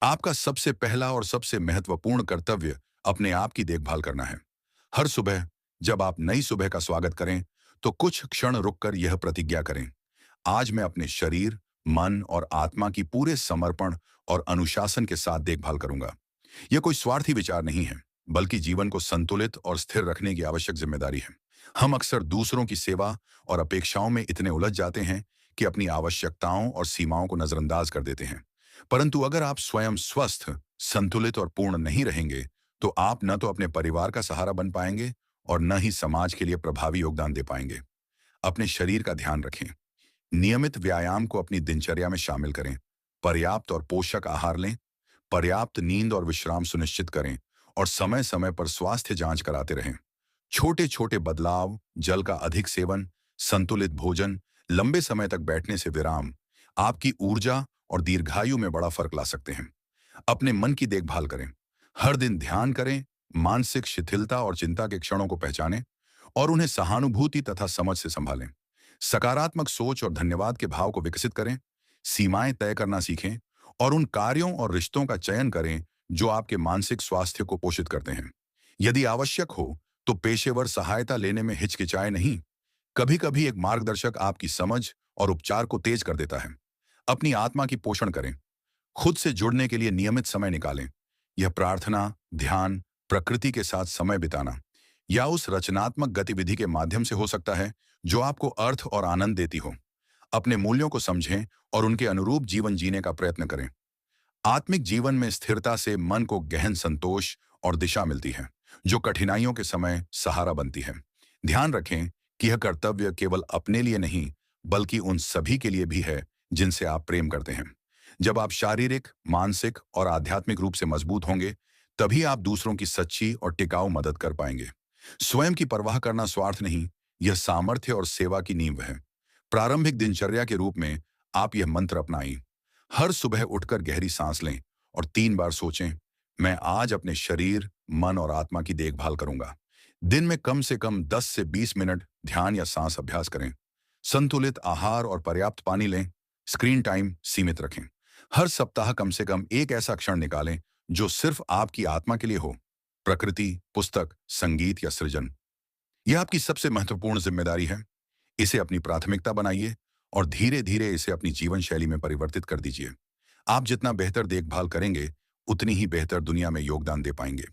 आपका सबसे पहला और सबसे महत्वपूर्ण कर्तव्य अपने आप की देखभाल करना है। हर सुबह जब आप नई सुबह का स्वागत करें, तो कुछ क्षण रुककर यह प्रतिज्ञा करें, आज मैं अपने शरीर, मन और आत्मा की पूरे समर्पण और अनुशासन के साथ देखभाल करूंगा। यह कोई स्वार्थी विचार नहीं है, बल्कि जीवन को संतुलित और स्थिर रखने की आवश्यक जिम्मेदारी है। हम अक्सर दूसरों की सेवा और अपेक्षाओं में इतने उलझ जाते हैं कि अपनी आवश्यकताओं और सीमाओं को नजरअंदाज कर देते हैं। परंतु अगर आप स्वयं स्वस्थ, संतुलित और पूर्ण नहीं रहेंगे, तो आप न तो अपने परिवार का सहारा बन पाएंगे और न ही समाज के लिए प्रभावी योगदान दे पाएंगे। अपने शरीर का ध्यान रखें। नियमित व्यायाम को अपनी दिनचर्या में शामिल करें। पर्याप्त और पोषक आहार लें। पर्याप्त नींद और विश्राम सुनिश्चित करें और समय समय पर स्वास्थ्य जांच कराते रहें। छोटे छोटे बदलाव, जल का अधिक सेवन, संतुलित भोजन, लंबे समय तक बैठने से विराम, आपकी ऊर्जा और दीर्घायु में बड़ा फर्क ला सकते हैं। अपने मन की देखभाल करें। हर दिन ध्यान करें, मानसिक शिथिलता और चिंता के क्षणों को पहचानें और उन्हें सहानुभूति तथा समझ से संभालें। सकारात्मक सोच और धन्यवाद के भाव को विकसित करें। सीमाएं तय करना सीखें और उन कार्यों और रिश्तों का चयन करें जो आपके मानसिक स्वास्थ्य को पोषित करते हैं। यदि आवश्यक हो तो पेशेवर सहायता लेने में हिचकिचाए नहीं। कभी कभी एक मार्गदर्शक आपकी समझ और उपचार को तेज कर देता है। अपनी आत्मा की पोषण करें। खुद से जुड़ने के लिए नियमित समय निकालें। यह प्रार्थना, ध्यान, प्रकृति के साथ समय बिताना या उस रचनात्मक गतिविधि के माध्यम से हो सकता है जो आपको अर्थ और आनंद देती हो। अपने मूल्यों को समझें और उनके अनुरूप जीवन जीने का प्रयत्न करें। आत्मिक जीवन में स्थिरता से मन को गहन संतोष और दिशा मिलती है, जो कठिनाइयों के समय सहारा बनती है। ध्यान रखें कि यह कर्तव्य केवल अपने लिए नहीं, बल्कि उन सभी के लिए भी है जिनसे आप प्रेम करते हैं। जब आप शारीरिक, मानसिक और आध्यात्मिक रूप से मजबूत होंगे, तभी आप दूसरों की सच्ची और टिकाऊ मदद कर पाएंगे। स्वयं की परवाह करना स्वार्थ नहीं, यह सामर्थ्य और सेवा की नींव है। प्रारंभिक दिनचर्या के रूप में आप यह मंत्र अपनाएं। हर सुबह उठकर गहरी सांस लें और 3 बार सोचें, मैं आज अपने शरीर, मन और आत्मा की देखभाल करूंगा। दिन में कम से कम 10 से 20 मिनट ध्यान या सांस अभ्यास करें। संतुलित आहार और पर्याप्त पानी लें। स्क्रीन टाइम सीमित रखें। हर सप्ताह कम से कम एक ऐसा क्षण निकालें जो सिर्फ आपकी आत्मा के लिए हो। प्रकृति, पुस्तक, संगीत या सृजन। यह आपकी सबसे महत्वपूर्ण जिम्मेदारी है। इसे अपनी प्राथमिकता बनाइए और धीरे धीरे इसे अपनी जीवन शैली में परिवर्तित कर दीजिए। आप जितना बेहतर देखभाल करेंगे, उतनी ही बेहतर दुनिया में योगदान दे पाएंगे।